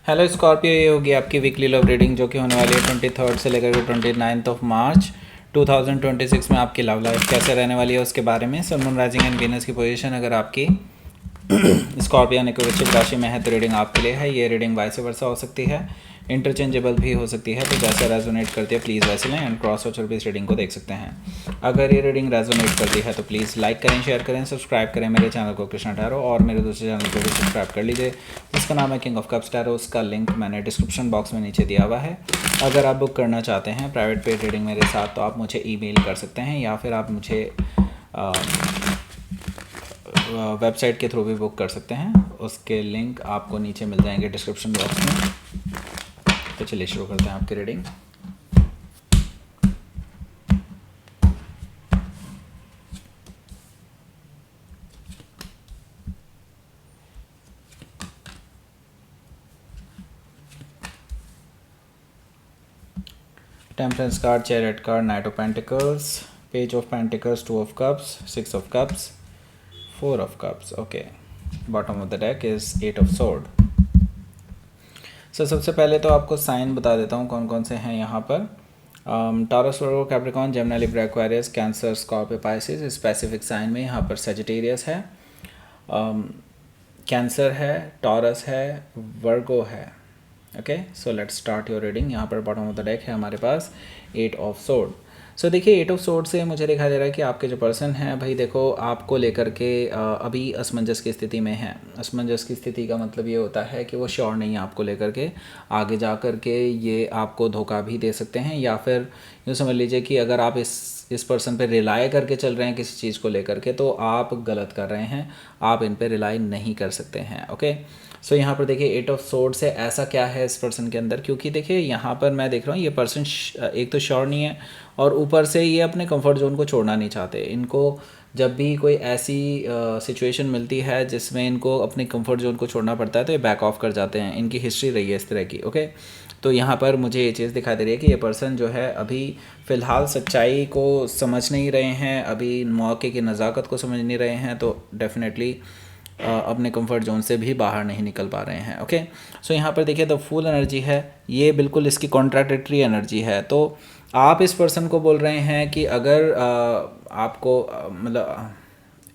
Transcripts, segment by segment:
Hello Scorpio, ये होगी आपकी वीकली लव रीडिंग जो कि होने वाली है 23 से लेकर के 29 मार्च 2026 में। आपकी लव लाइफ कैसे रहने वाली है उसके बारे में। सन, मून, राइजिंग एंड वीनस की पोजीशन अगर आपकी स्कॉर्पियो यानी कि वृश्चिक राशि में है तो रीडिंग आपके लिए है। ये रीडिंग वाइस वर्सा हो सकती है, इंटरचेंजेबल भी हो सकती है, तो जैसे रेजोनेट करती है प्लीज़ वैसे लें एंड क्रॉस वॉच और भी इस रीडिंग को देख सकते हैं। अगर ये रीडिंग रेजोनेट करती है तो प्लीज़ लाइक करें, शेयर करें, सब्सक्राइब करें मेरे चैनल को कृष्णा टैरो, और मेरे दूसरे चैनल को भी सब्सक्राइब कर लीजिए जिसका नाम है किंग ऑफ कप्स टैरो। उसका लिंक मैंने डिस्क्रिप्शन बॉक्स में नीचे दिया हुआ है। अगर आप बुक करना चाहते हैं प्राइवेट पेड रीडिंग मेरे साथ तो आप मुझे ईमेल कर सकते हैं या फिर आप मुझे वेबसाइट के थ्रू भी बुक कर सकते हैं। उसके लिंक आपको नीचे मिल जाएंगे डिस्क्रिप्शन बॉक्स में। तो चलिए शुरू करते हैं आपकी reading. Temperance card, chariot card, night of pentacles, page of pentacles, 2 of cups, 6 of cups, 4 of cups. Okay, bottom of the deck is 8 of sword. सबसे पहले तो आपको साइन बता देता हूँ कौन कौन से हैं यहाँ पर। Taurus, Virgo, Capricorn, Gemini, Libra, Aquarius, Cancer, Scorpio, Pisces. Specific sign में यहाँ पर सेजिटेरियस है, कैंसर है, टॉरस है, वर्गो है। Okay, so let's start your reading. यहाँ पर बॉटम ऑफ द डेक है हमारे पास 8 ऑफ सोर्ड। सो देखिए 8 ऑफ सोर्ड से मुझे दिखाई दे रहा है कि आपके जो पर्सन हैं भाई देखो आपको लेकर के अभी असमंजस की स्थिति में है। असमंजस की स्थिति का मतलब ये होता है कि वो श्योर नहीं है आपको लेकर के। आगे जा कर के ये आपको धोखा भी दे सकते हैं, या फिर यूँ समझ लीजिए कि अगर आप इस पर्सन पे रिलाई करके चल रहे हैं किसी चीज़ को लेकर के तो आप गलत कर रहे हैं। आप इन पे रिलाई नहीं कर सकते हैं। ओके, सो यहाँ पर देखिए 8 ऑफ सोर्ड से ऐसा क्या है इस पर्सन के अंदर, क्योंकि देखिए यहाँ पर मैं देख रहा हूँ ये पर्सन एक तो श्योर नहीं है और ऊपर से ये अपने कंफर्ट जोन को छोड़ना नहीं चाहते। इनको जब भी कोई ऐसी सिचुएशन मिलती है जिसमें इनको अपने कंफर्ट जोन को छोड़ना पड़ता है तो ये बैक ऑफ कर जाते हैं। इनकी हिस्ट्री रही है इस तरह की। ओके, तो यहाँ पर मुझे ये चीज़ दिखाई दे रही है कि ये पर्सन जो है अभी फ़िलहाल सच्चाई को समझ नहीं रहे हैं, अभी मौके की नज़ाकत को समझ नहीं रहे हैं, तो डेफिनेटली अपने कंफर्ट जोन से भी बाहर नहीं निकल पा रहे हैं। ओके, सो यहाँ पर देखिए द फूल एनर्जी है, ये बिल्कुल इसकी कॉन्ट्राडिक्टरी एनर्जी है। तो आप इस पर्सन को बोल रहे हैं कि अगर आपको मतलब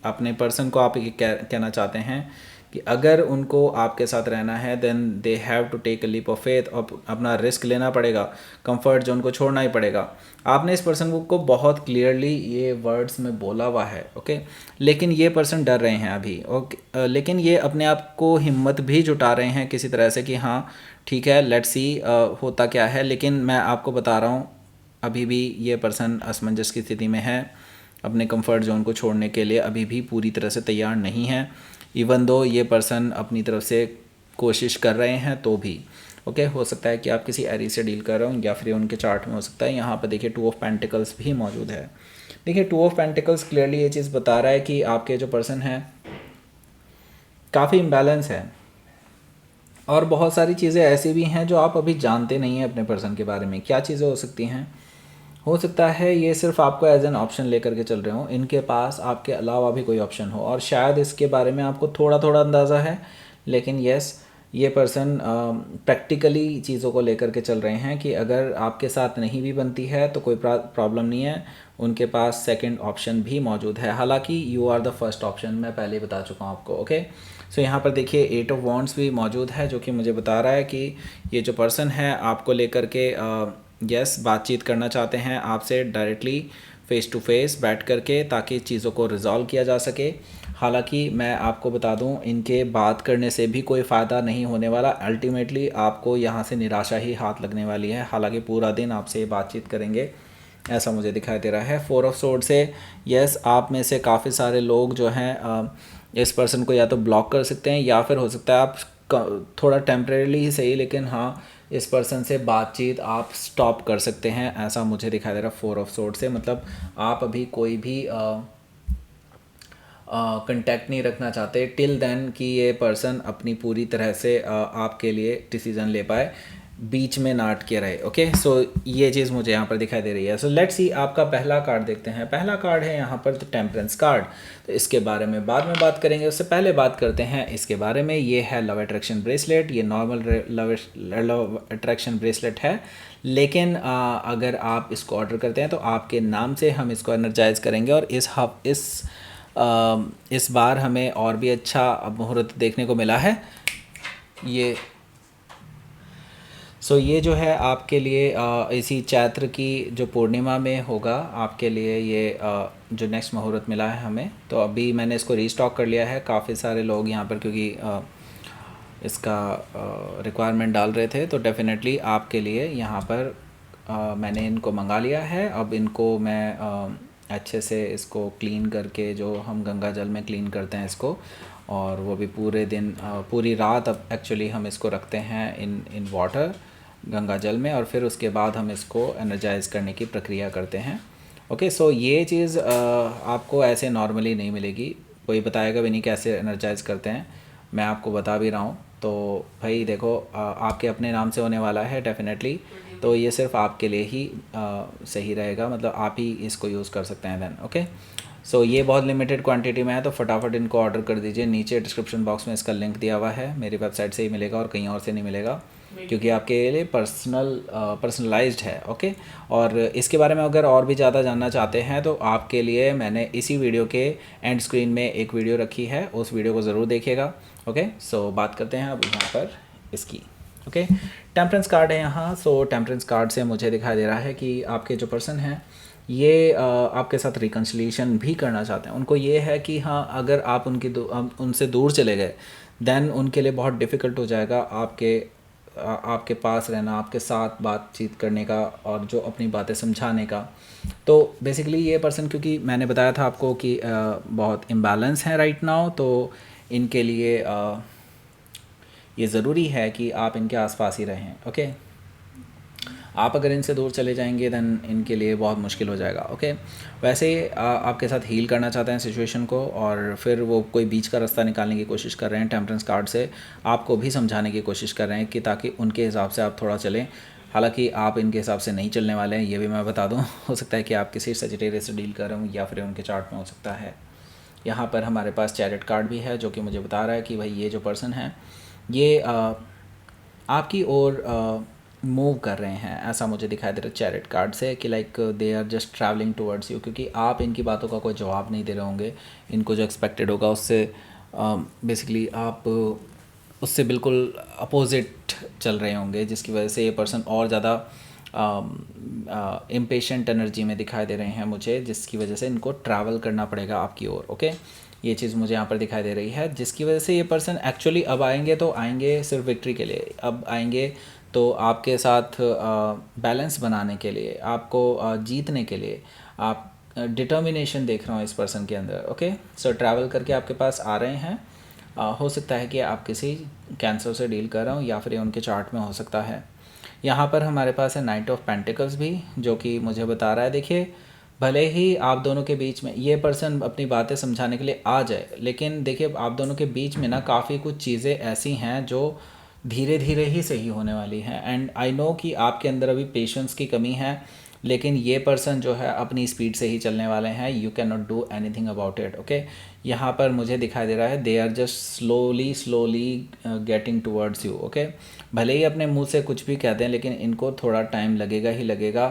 अपने पर्सन को आप ये कहना चाहते हैं कि अगर उनको आपके साथ रहना है then they have to take a leap of faith, और अपना रिस्क लेना पड़ेगा, कंफर्ट जोन को छोड़ना ही पड़ेगा। आपने इस पर्सन को बहुत क्लियरली ये वर्ड्स में बोला हुआ है। ओके, लेकिन ये पर्सन डर रहे हैं अभी। ओके, लेकिन ये अपने आप को हिम्मत भी जुटा रहे हैं किसी तरह से कि हाँ ठीक है लेट्स सी होता क्या है। लेकिन मैं आपको बता रहा हूँ अभी भी ये पर्सन असमंजस की स्थिति में है, अपने कंफर्ट जोन को छोड़ने के लिए अभी भी पूरी तरह से तैयार नहीं है। इवन दो ये पर्सन अपनी तरफ से कोशिश कर रहे हैं तो भी। ओके, हो सकता है कि आप किसी एरी से डील कर रहे हो या फिर उनके चार्ट में हो सकता है। यहाँ पर देखिए 2 ऑफ पेंटिकल्स भी मौजूद है। देखिए 2 ऑफ पेंटिकल्स क्लियरली ये चीज़ बता रहा है कि आपके जो पर्सन है काफ़ी इम्बैलेंस है, और बहुत सारी चीज़ें ऐसी भी हैं जो आप अभी जानते नहीं हैं अपने पर्सन के बारे में। क्या चीज़ें हो सकती हैं? हो सकता है ये सिर्फ आपको एज एन ऑप्शन लेकर के चल रहे हो, इनके पास आपके अलावा भी कोई ऑप्शन हो, और शायद इसके बारे में आपको थोड़ा थोड़ा अंदाज़ा है। लेकिन यस, ये पर्सन प्रैक्टिकली चीज़ों को लेकर के चल रहे हैं कि अगर आपके साथ नहीं भी बनती है तो कोई प्रॉब्लम नहीं है, उनके पास सेकंड ऑप्शन भी मौजूद है। हालांकि you are the first option, मैं पहले ही बता चुका हूँ आपको। ओके, सो यहाँ पर देखिए 8 ऑफ वॉन्ड्स भी मौजूद है जो कि मुझे बता रहा है कि ये जो पर्सन है आपको लेकर के यस बातचीत करना चाहते हैं आपसे डायरेक्टली फ़ेस टू फेस बैठ करके, ताकि चीज़ों को रिजॉल्व किया जा सके। हालांकि मैं आपको बता दूं इनके बात करने से भी कोई फ़ायदा नहीं होने वाला। अल्टीमेटली आपको यहाँ से निराशा ही हाथ लगने वाली है। हालांकि पूरा दिन आपसे ये बातचीत करेंगे ऐसा मुझे दिखाई दे रहा है। 4 ऑफ सोर्ड से यस, आप में से काफ़ी सारे लोग जो हैं इस पर्सन को या तो ब्लॉक कर सकते हैं या फिर हो सकता है आप थोड़ा टेम्परेली ही सही लेकिन हाँ इस पर्सन से बातचीत आप स्टॉप कर सकते हैं, ऐसा मुझे दिखाई दे रहा है 4 ऑफ सोर्ड से। मतलब आप अभी कोई भी कंटेक्ट नहीं रखना चाहते टिल देन कि ये पर्सन अपनी पूरी तरह से आपके लिए डिसीज़न ले पाए। बीच में ना अटके रहे। ओके, सो ये चीज़ मुझे यहाँ पर दिखाई दे रही है। सो लेट्स सी, आपका पहला कार्ड देखते हैं। पहला कार्ड है यहाँ पर टेम्परेंस कार्ड। तो इसके बारे में बाद में बात करेंगे, उससे पहले बात करते हैं इसके बारे में। ये है लव अट्रैक्शन ब्रेसलेट। ये नॉर्मल लव अट्रैक्शन ब्रेसलेट है, लेकिन अगर आप इसको ऑर्डर करते हैं तो आपके नाम से हम इसको एनर्जाइज करेंगे। और इस बार हमें और भी अच्छा मुहूर्त देखने को मिला है। ये जो है आपके लिए इसी चैत्र की जो पूर्णिमा में होगा, आपके लिए ये जो नेक्स्ट मुहूर्त मिला है हमें। तो अभी मैंने इसको रीस्टॉक कर लिया है। काफ़ी सारे लोग यहाँ पर क्योंकि इसका रिक्वायरमेंट डाल रहे थे, तो डेफिनेटली आपके लिए यहाँ पर मैंने इनको मंगा लिया है। अब इनको मैं अच्छे से इसको क्लीन करके, जो हम गंगा जल में क्लीन करते हैं इसको, और वो भी पूरे दिन पूरी रात अब एक्चुअली हम इसको रखते हैं इन वाटर, गंगा जल में, और फिर उसके बाद हम इसको एनर्जाइज करने की प्रक्रिया करते हैं। ओके, सो ये चीज़ आपको ऐसे नॉर्मली नहीं मिलेगी, कोई बताएगा भी नहीं कैसे एनर्जाइज करते हैं। मैं आपको बता भी रहा हूँ। तो भाई देखो, आपके अपने नाम से होने वाला है डेफिनेटली, तो ये सिर्फ आपके लिए ही सही रहेगा, मतलब आप ही इसको यूज़ कर सकते हैं देन। ओके, सो ये बहुत लिमिटेड क्वांटिटी में है, तो फटाफट इनको ऑर्डर कर दीजिए। नीचे डिस्क्रिप्शन बॉक्स में इसका लिंक दिया हुआ है, मेरी वेबसाइट से ही मिलेगा और कहीं और से नहीं मिलेगा, क्योंकि आपके लिए पर्सनलाइज्ड है। ओके, और इसके बारे में अगर और भी ज़्यादा जानना चाहते हैं तो आपके लिए मैंने इसी वीडियो के एंड स्क्रीन में एक वीडियो रखी है, उस वीडियो को ज़रूर देखिएगा। ओके, सो बात करते हैं अब यहाँ पर इसकी। ओके, टेम्परेंस कार्ड है यहाँ। सो टेम्परेंस कार्ड से मुझे दिखाई दे रहा है कि आपके जो पर्सन हैं ये आपके साथ रिकन्सिलिएशन भी करना चाहते हैं। उनको ये है कि हाँ, अगर आप उनसे दूर चले गए देन उनके लिए बहुत डिफ़िकल्ट हो जाएगा आपके पास रहना, आपके साथ बातचीत करने का, और जो अपनी बातें समझाने का। तो बेसिकली ये पर्सन, क्योंकि मैंने बताया था आपको कि बहुत इम्बैलेंस है राइट नाउ, तो इनके लिए ये ज़रूरी है कि आप इनके आसपास ही रहें। ओके, आप अगर इनसे दूर चले जाएंगे देन इनके लिए बहुत मुश्किल हो जाएगा। ओके, वैसे आपके साथ हील करना चाहते हैं सिचुएशन को, और फिर वो कोई बीच का रास्ता निकालने की कोशिश कर रहे हैं। टेम्परेंस कार्ड से आपको भी समझाने की कोशिश कर रहे हैं कि ताकि उनके हिसाब से आप थोड़ा चलें। हालांकि आप इनके हिसाब से नहीं चलने वाले हैं, ये भी मैं बता दूं। हो सकता है कि आप किसी सजिटेरियस से डील कर रहे हो, या फिर उनके चार्ट में हो सकता है। यहाँ पर हमारे पास चैरिट कार्ड भी है, जो कि मुझे बता रहा है कि भाई ये जो पर्सन है ये आपकी ओर मूव कर रहे हैं, ऐसा मुझे दिखाई दे रहा है चैरिट कार्ड से, कि like they are just travelling towards you, क्योंकि आप इनकी बातों का कोई जवाब नहीं दे रहे होंगे। इनको जो एक्सपेक्टेड होगा उससे बेसिकली आप उससे बिल्कुल अपोजिट चल रहे होंगे, जिसकी वजह से ये पर्सन और ज़्यादा इम्पेशेंट एनर्जी में दिखाई दे रहे हैं मुझे, जिसकी वजह से इनको ट्रैवल करना पड़ेगा आपकी ओर। ओके, ये चीज़ मुझे यहाँ पर दिखाई दे रही है, जिसकी वजह से ये पर्सन एक्चुअली अब आएंगे तो आएंगे सिर्फ विक्ट्री के लिए। अब आएंगे तो आपके साथ बैलेंस बनाने के लिए, आपको जीतने के लिए। आप डिटर्मिनेशन देख रहा हूँ इस पर्सन के अंदर। ओके, सो ट्रैवल करके आपके पास आ रहे हैं। हो सकता है कि आप किसी कैंसर से डील कर रहे हो, या फिर उनके चार्ट में हो सकता है। यहाँ पर हमारे पास है नाइट ऑफ पेंटिकल्स भी, जो कि मुझे बता रहा है, देखिए भले ही आप दोनों के बीच में ये पर्सन अपनी बातें समझाने के लिए आ जाए, लेकिन देखिए आप दोनों के बीच में ना काफ़ी कुछ चीज़ें ऐसी हैं जो धीरे धीरे ही सही होने वाली हैं। एंड आई नो कि आपके अंदर अभी पेशेंस की कमी है, लेकिन ये पर्सन जो है अपनी स्पीड से ही चलने वाले हैं। You can not do anything about it. Okay, यहाँ पर मुझे दिखाई दे रहा है they are just slowly getting towards you. Okay, भले ही अपने मुंह से कुछ भी कहते हैं, लेकिन इनको थोड़ा टाइम लगेगा ही लगेगा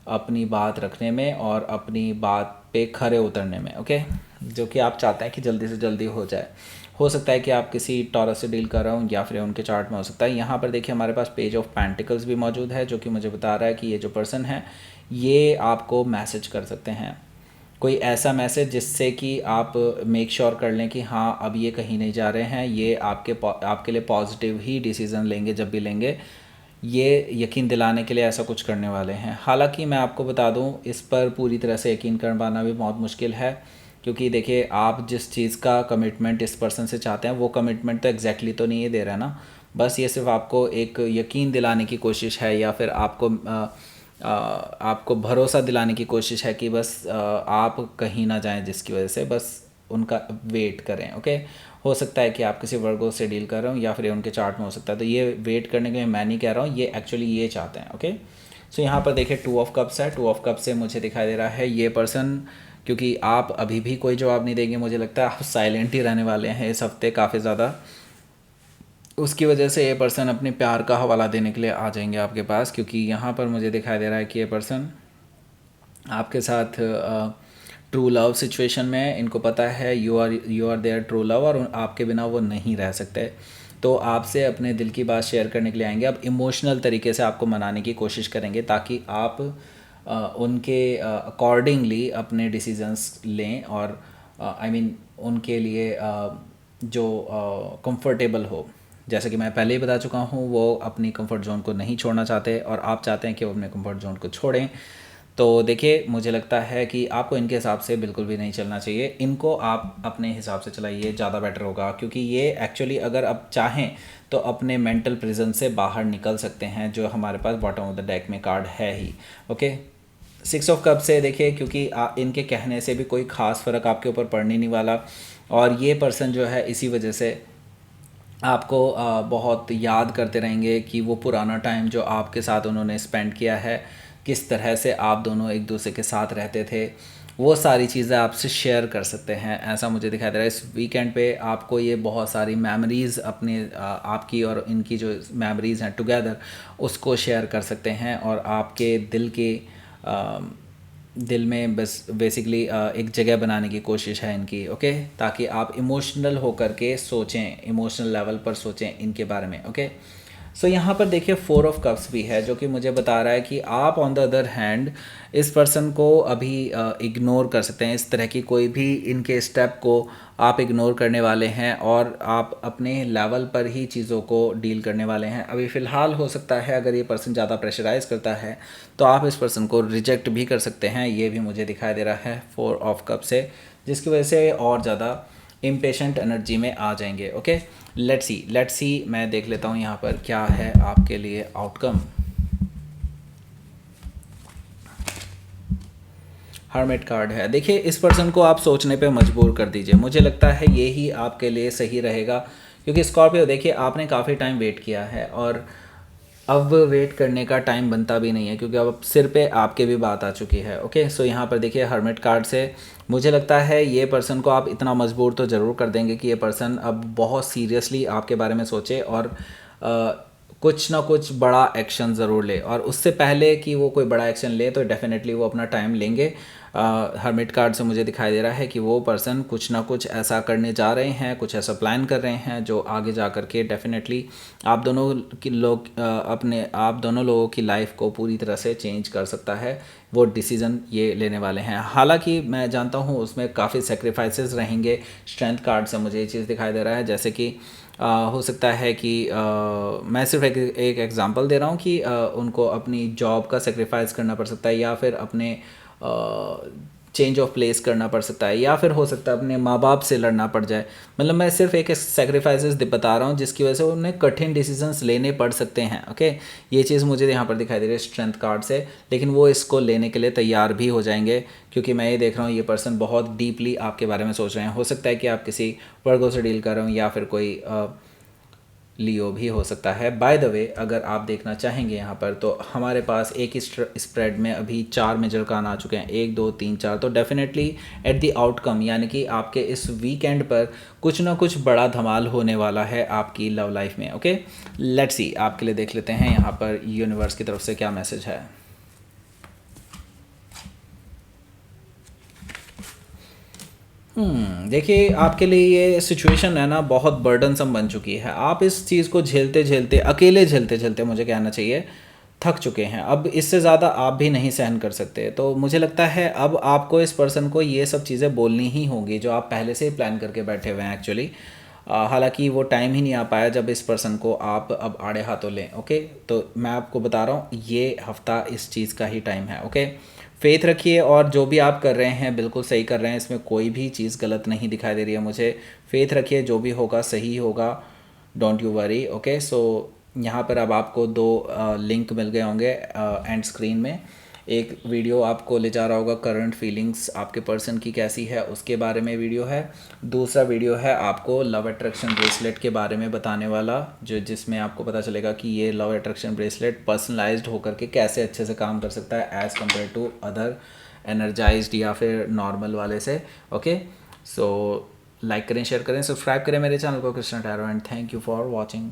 अपनी बात रखने में और अपनी बात पे खरे उतरने में। ओके, जो कि आप चाहते हैं कि जल्दी से जल्दी हो जाए। हो सकता है कि आप किसी टॉरस से डील कर रहे हो, या फिर उनके चार्ट में हो सकता है। यहाँ पर देखिए हमारे पास पेज ऑफ पेंटिकल्स भी मौजूद है, जो कि मुझे बता रहा है कि ये जो पर्सन है ये आपको मैसेज कर सकते हैं, कोई ऐसा मैसेज जिससे कि आप मेक श्योर कर लें कि हाँ अब ये कहीं नहीं जा रहे हैं, ये आपके लिए पॉजिटिव ही डिसीज़न लेंगे। जब भी लेंगे ये यकीन दिलाने के लिए ऐसा कुछ करने वाले हैं। हालांकि मैं आपको बता दूं, इस पर पूरी तरह से यकीन कर पाना भी बहुत मुश्किल है, क्योंकि देखिए आप जिस चीज़ का कमिटमेंट इस पर्सन से चाहते हैं वो कमिटमेंट तो एग्जैक्टली तो नहीं ये दे रहा है ना, बस ये सिर्फ आपको एक यकीन दिलाने की कोशिश है, या फिर आपको भरोसा दिलाने की कोशिश है कि बस आप कहीं ना जाएं, जिसकी वजह से बस उनका वेट करें। ओके, हो सकता है कि आप किसी वर्गो से डील कर रहे हो या फिर उनके चार्ट में हो सकता है। तो ये वेट करने के लिए मैं नहीं कह रहा हूँ, ये एक्चुअली ये चाहते हैं। ओके, सो यहाँ पर देखिए 2 ऑफ कप्स है। 2 ऑफ कप्स से मुझे दिखाई दे रहा है ये पर्सन, क्योंकि आप अभी भी कोई जवाब नहीं देंगे, मुझे लगता है आप साइलेंट ही रहने वाले हैं इस हफ्ते काफ़ी ज़्यादा। उसकी वजह से ये पर्सन अपने प्यार का हवाला देने के लिए आ जाएंगे आपके पास, क्योंकि यहाँ पर मुझे दिखाई दे रहा है कि ये पर्सन आपके साथ ट्रू लव सिचुएशन में, इनको पता है you are their true love, और आपके बिना वो नहीं रह सकते। तो आपसे अपने दिल की बात शेयर करने के लिए आएंगे। अब इमोशनल तरीके से आपको मनाने की कोशिश करेंगे ताकि आप उनके अकॉर्डिंगली अपने डिसीजंस लें, और आई मीन उनके लिए जो कंफर्टेबल हो। जैसे कि मैं पहले ही बता चुका हूँ, वो अपनी कंफर्ट जोन को नहीं छोड़ना चाहते और आप चाहते हैं कि वो अपने कंफर्ट जोन को छोड़ें। तो देखिए, मुझे लगता है कि आपको इनके हिसाब से बिल्कुल भी नहीं चलना चाहिए, इनको आप अपने हिसाब से चलाइए, ज़्यादा बेटर होगा। क्योंकि ये एक्चुअली अगर आप चाहें तो अपने मेंटल प्रिजन से बाहर निकल सकते हैं, जो हमारे पास बॉटम ऑफ द डेक में कार्ड है ही। ओके, 6 ऑफ कप से देखिए, क्योंकि इनके कहने से भी कोई ख़ास फ़र्क आपके ऊपर पड़ने नहीं वाला, और ये पर्सन जो है इसी वजह से आपको बहुत याद करते रहेंगे कि वो पुराना टाइम जो आपके साथ उन्होंने स्पेंड किया है, किस तरह से आप दोनों एक दूसरे के साथ रहते थे, वो सारी चीज़ें आपसे शेयर कर सकते हैं, ऐसा मुझे दिखाई दे रहा है। इस वीकेंड पे आपको ये बहुत सारी मेमोरीज़ अपने आपकी और इनकी जो मेमोरीज़ हैं टुगेदर, उसको शेयर कर सकते हैं, और आपके दिल में बस बेसिकली एक जगह बनाने की कोशिश है इनकी। ओके, ताकि आप इमोशनल होकर के सोचें, इमोशनल लेवल पर सोचें इनके बारे में। ओके, सो यहाँ पर देखिए 4 ऑफ कप्स भी है, जो कि मुझे बता रहा है कि आप ऑन द अदर हैंड इस पर्सन को अभी इग्नोर कर सकते हैं। इस तरह की कोई भी इनके स्टेप को आप इग्नोर करने वाले हैं, और आप अपने लेवल पर ही चीज़ों को डील करने वाले हैं। अभी फ़िलहाल हो सकता है अगर ये पर्सन ज़्यादा प्रेशराइज़ करता है तो आप इस पर्सन को रिजेक्ट भी कर सकते हैं, ये भी मुझे दिखाई दे रहा है 4 ऑफ कप से, जिसकी वजह से और ज़्यादा इम्पेशेंट एनर्जी में आ जाएंगे। ओके, लेट्स सी मैं देख लेता हूँ यहाँ पर क्या है आपके लिए आउटकम। हर्मिट कार्ड है। देखिए, इस पर्सन को आप सोचने पे मजबूर कर दीजिए, मुझे लगता है ये ही आपके लिए सही रहेगा। क्योंकि स्कॉर्पियो देखिए, आपने काफ़ी टाइम वेट किया है, और अब वेट करने का टाइम बनता भी नहीं है, क्योंकि अब सिर पे आपके भी बात आ चुकी है। ओके, सो यहाँ पर देखिए हर्मिट कार्ड से मुझे लगता है ये पर्सन को आप इतना मजबूर तो ज़रूर कर देंगे कि ये पर्सन अब बहुत सीरियसली आपके बारे में सोचे, और कुछ ना कुछ बड़ा एक्शन ज़रूर ले। और उससे पहले कि वो कोई बड़ा एक्शन ले तो डेफिनेटली वो अपना टाइम लेंगे। हर्मिट कार्ड से मुझे दिखाई दे रहा है कि वो पर्सन कुछ ना कुछ ऐसा करने जा रहे हैं, कुछ ऐसा प्लान कर रहे हैं जो आगे जा कर के डेफिनेटली आप दोनों लोगों की लाइफ को पूरी तरह से चेंज कर सकता है। वो डिसीज़न ये लेने वाले हैं। हालांकि मैं जानता हूँ उसमें काफ़ी सेक्रीफाइसेस रहेंगे। स्ट्रेंथ कार्ड से मुझे ये चीज़ दिखाई दे रहा है, जैसे कि हो सकता है कि मैं सिर्फ एक एग्जांपल दे रहा हूँ कि उनको अपनी जॉब का सेक्रीफाइस करना पड़ सकता है, या फिर अपने चेंज ऑफ प्लेस करना पड़ सकता है, या फिर हो सकता है अपने माँ बाप से लड़ना पड़ जाए। मतलब मैं सिर्फ एक सेक्रीफाइसेस बता रहा हूँ जिसकी वजह से उन्हें कठिन डिसीजंस लेने पड़ सकते हैं। ओके, ये चीज़ मुझे यहाँ पर दिखाई दे रही है स्ट्रेंथ कार्ड से, लेकिन वो इसको लेने के लिए तैयार भी हो जाएंगे, क्योंकि मैं ये देख रहा हूँ ये पर्सन बहुत डीपली आपके बारे में सोच रहे हैं। हो सकता है कि आप किसी वर्गो से डील कर रहे हो, या फिर कोई लियो भी हो सकता है। बाय द वे, अगर आप देखना चाहेंगे यहाँ पर, तो हमारे पास एक ही स्प्रेड में अभी 4 मेजर कान आ चुके हैं, 1 2 3 4। तो डेफिनेटली एट द आउटकम, यानी कि आपके इस वीकेंड पर कुछ ना कुछ बड़ा धमाल होने वाला है आपकी लव लाइफ में। ओके, लेट्स सी, आपके लिए देख लेते हैं यहाँ पर यूनिवर्स की तरफ से क्या मैसेज है। देखिए, आपके लिए ये सिचुएशन है ना बहुत बर्डनसम बन चुकी है। आप इस चीज़ को झेलते झेलते, अकेले झेलते झेलते मुझे कहना चाहिए, थक चुके हैं। अब इससे ज़्यादा आप भी नहीं सहन कर सकते। तो मुझे लगता है अब आपको इस पर्सन को ये सब चीज़ें बोलनी ही होंगी जो आप पहले से ही प्लान करके बैठे हुए हैं एक्चुअली। हालांकि वो टाइम ही नहीं आ पाया जब इस पर्सन को आप अब आड़े हाथों लें। ओके, तो मैं आपको बता रहा हूँ ये हफ्ता इस चीज़ का ही टाइम है। ओके, फेथ रखिए, और जो भी आप कर रहे हैं बिल्कुल सही कर रहे हैं, इसमें कोई भी चीज़ गलत नहीं दिखाई दे रही है मुझे। फेथ रखिए, जो भी होगा सही होगा, डोंट यू वरी। ओके, सो यहाँ पर अब आपको 2 लिंक मिल गए होंगे एंड स्क्रीन में। एक वीडियो आपको ले जा रहा होगा करंट फीलिंग्स आपके पर्सन की कैसी है उसके बारे में वीडियो है। दूसरा वीडियो है आपको लव अट्रैक्शन ब्रेसलेट के बारे में बताने वाला, जो जिसमें आपको पता चलेगा कि ये लव अट्रैक्शन ब्रेसलेट पर्सनलाइज्ड होकर के कैसे अच्छे से काम कर सकता है as compare to other energized या फिर नॉर्मल वाले से। ओके, सो लाइक करें, शेयर करें, सब्सक्राइब करें मेरे चैनल को Krishna tarot and thank you for watching.